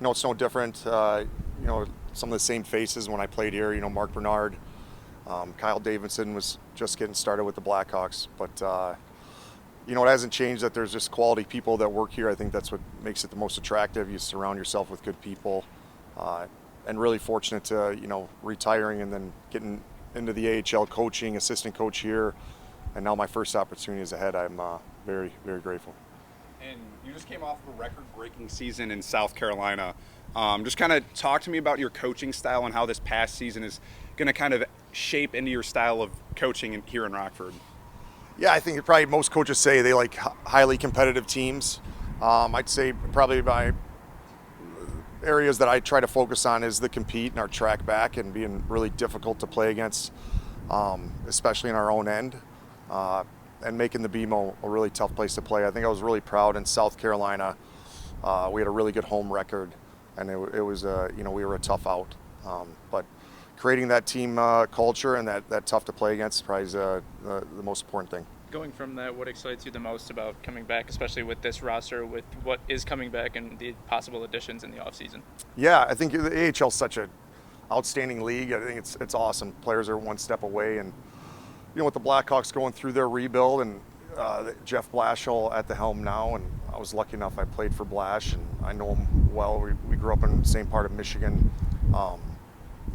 it's no different. Some of the same faces when I played here. Mark Bernard, Kyle Davidson was just getting started with the Blackhawks. But, it hasn't changed that there's just quality people that work here. I think that's what makes it the most attractive. You surround yourself with good people. And really fortunate to, retiring and then getting into the AHL coaching, assistant coach here. And now my first opportunity is ahead. I'm very, very grateful. And you just came off of a record-breaking season in South Carolina. Just kind of talk to me about your coaching style and how this past season is going to kind of shape into your style of coaching here in Rockford. Yeah, I think probably most coaches say they like highly competitive teams. I'd say probably my areas that I try to focus on is the compete and our track back and being really difficult to play against, especially in our own end, and making the BMO a really tough place to play. I think I was really proud in South Carolina. We had a really good home record, and it was, we were a tough out. But creating that team culture and that tough to play against probably is the most important thing. Going from that, what excites you the most about coming back, especially with this roster, with what is coming back and the possible additions in the offseason? Yeah, I think the AHL is such an outstanding league. I think it's awesome. Players are one step away, and with the Blackhawks going through their rebuild and Jeff Blashill at the helm now, and I was lucky enough I played for Blash and I know him well. We grew up in the same part of Michigan.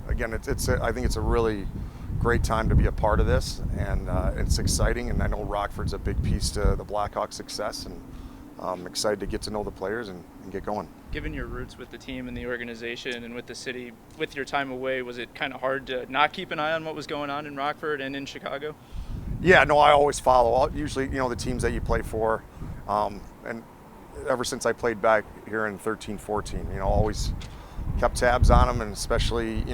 Again, I think it's a really great time to be a part of this, and it's exciting, and I know Rockford's a big piece to the Blackhawks' success, and I'm excited to get to know the players and get going. Given your roots with the team and the organization and with the city, with your time away, was it kind of hard to not keep an eye on what was going on in Rockford and in Chicago? Yeah, no, I always follow. Usually, the teams that you play for, and ever since I played back here in 13-14, always kept tabs on them, and especially,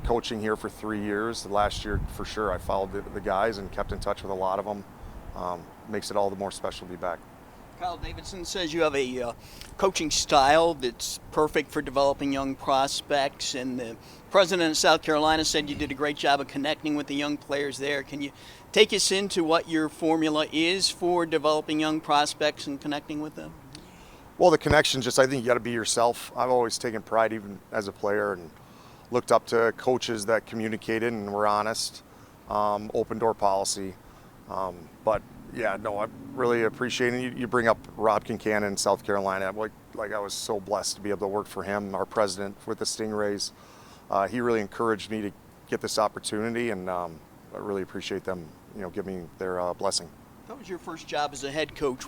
coaching here for 3 years. The last year, for sure, I followed the guys and kept in touch with a lot of them. Makes it all the more special to be back. Kyle Davidson says you have a coaching style that's perfect for developing young prospects, and the president of South Carolina said you did a great job of connecting with the young players there. Can you take us into what your formula is for developing young prospects and connecting with them? Well, the connection, I think you got to be yourself. I've always taken pride, even as a player, and looked up to coaches that communicated and were honest, open door policy. But yeah, no, I really appreciate it. You bring up Rob Kincannon in South Carolina. Like I was so blessed to be able to work for him, our president with the Stingrays. He really encouraged me to get this opportunity, and I really appreciate them, giving me their blessing. That was your first job as a head coach.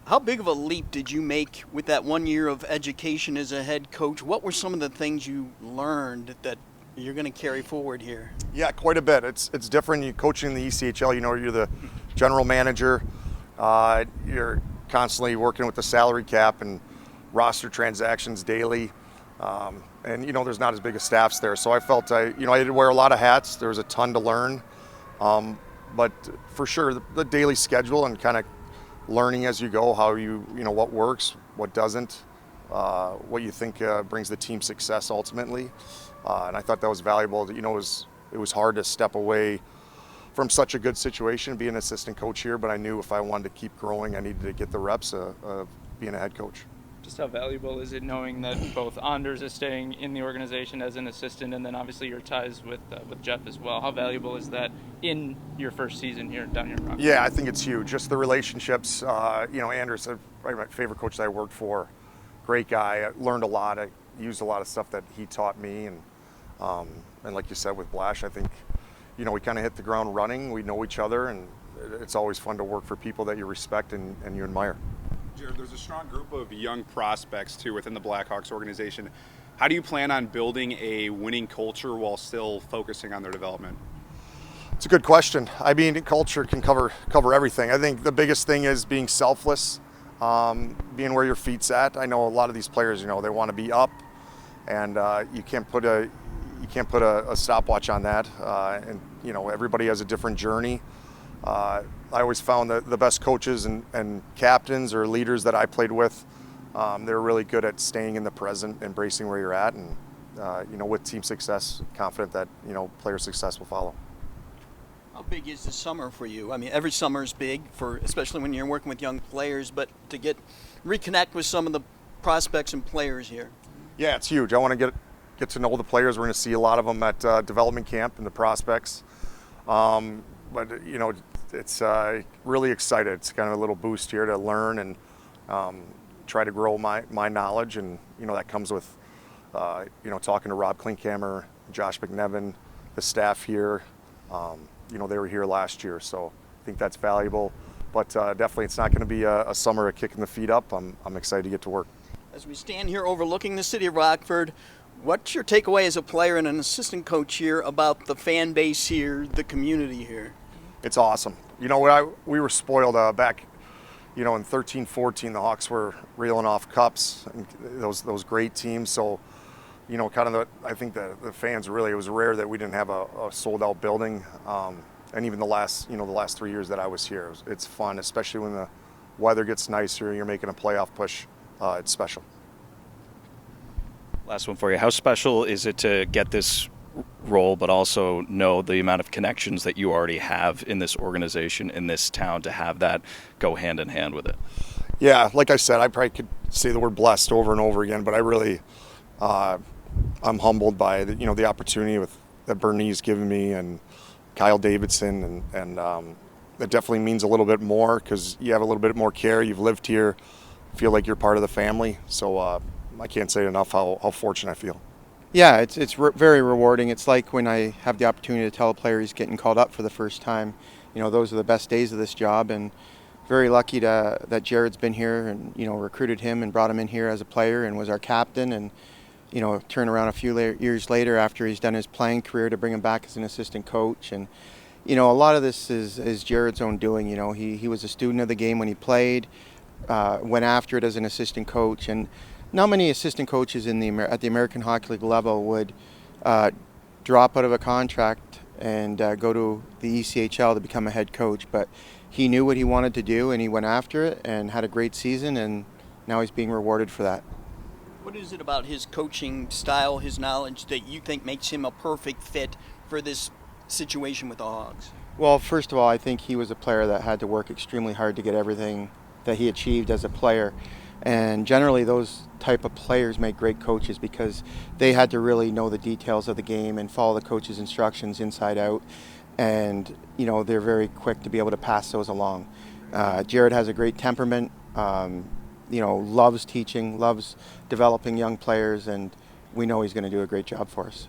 How big of a leap did you make with that 1 year of education as a head coach? What were some of the things you learned that you're going to carry forward here? Yeah, quite a bit. It's different. You coaching in the ECHL, you're the general manager. You're constantly working with the salary cap and roster transactions daily. And there's not as big of staffs there. So I felt I had to wear a lot of hats. There was a ton to learn. But for sure, the daily schedule and kind of learning as you go how what works, what doesn't, what you think brings the team success ultimately. And I thought that was valuable. It was hard to step away from such a good situation, be an assistant coach here, but I knew if I wanted to keep growing, I needed to get the reps of being a head coach. Just how valuable is it knowing that both Anders is staying in the organization as an assistant, and then obviously your ties with Jeff as well? How valuable is that in your first season here down here in Rockford? Yeah, I think it's huge. Just the relationships. Anders, probably my favorite coach that I worked for. Great guy. I learned a lot. I used a lot of stuff that he taught me, and like you said with Blash, I think we kind of hit the ground running. We know each other, and it's always fun to work for people that you respect and you admire. Jared, there's a strong group of young prospects, too, within the Blackhawks organization. How do you plan on building a winning culture while still focusing on their development? It's a good question. I mean, culture can cover everything. I think the biggest thing is being selfless, being where your feet's at. I know a lot of these players, they want to be up, and you can't put a stopwatch on that. And everybody has a different journey. I always found that the best coaches and captains or leaders that I played with, they're really good at staying in the present, embracing where you're at, and with team success, confident that player success will follow. How big is the summer for you? I mean, every summer is big, especially when you're working with young players, but to reconnect with some of the prospects and players here. Yeah, it's huge. I want to get to know the players. We're going to see a lot of them at development camp and the prospects. But you know, it's really excited. It's kind of a little boost here to learn and try to grow my knowledge, and you know that comes with you know, talking to Rob Klinkhammer, Josh McNevin, the staff here. You know, they were here last year, so I think that's valuable. But definitely, it's not going to be a summer of kicking the feet up. I'm excited to get to work. As we stand here overlooking the city of Rockford, what's your takeaway as a player and an assistant coach here about the fan base here, the community here? It's awesome. You know, we were spoiled back, you know, in 13-14, the Hawks were reeling off cups and those great teams. So, you know, kind of I think the fans really, it was rare that we didn't have a sold out building. And even the last 3 years that I was here, it's fun, especially when the weather gets nicer and you're making a playoff push. It's special. Last one for you. How special is it to get this role, but also know the amount of connections that you already have in this organization, in this town, to have that go hand in hand with it? Yeah, like I said, I probably could say the word blessed over and over again, but I really, I'm humbled by the opportunity that Bernie's given me and Kyle Davidson, and it definitely means a little bit more because you have a little bit more care. You've lived here, feel like you're part of the family. So I can't say enough how fortunate I feel. Yeah, it's very rewarding. It's like when I have the opportunity to tell a player he's getting called up for the first time. You know, those are the best days of this job, and very lucky that Jared's been here and, you know, recruited him and brought him in here as a player and was our captain, and, you know, turn around a few years later after he's done his playing career to bring him back as an assistant coach. And, you know, a lot of this is Jared's own doing. You know, he was a student of the game when he played, went after it as an assistant coach, and not many assistant coaches at the American Hockey League level would drop out of a contract and go to the ECHL to become a head coach. But he knew what he wanted to do, and he went after it and had a great season, and now he's being rewarded for that. What is it about his coaching style, his knowledge, that you think makes him a perfect fit for this situation with the Hogs? Well, first of all, I think he was a player that had to work extremely hard to get everything that he achieved as a player. And generally those type of players make great coaches because they had to really know the details of the game and follow the coach's instructions inside out. And, you know, they're very quick to be able to pass those along. Jared has a great temperament, you know, loves teaching, loves developing young players, and we know he's going to do a great job for us.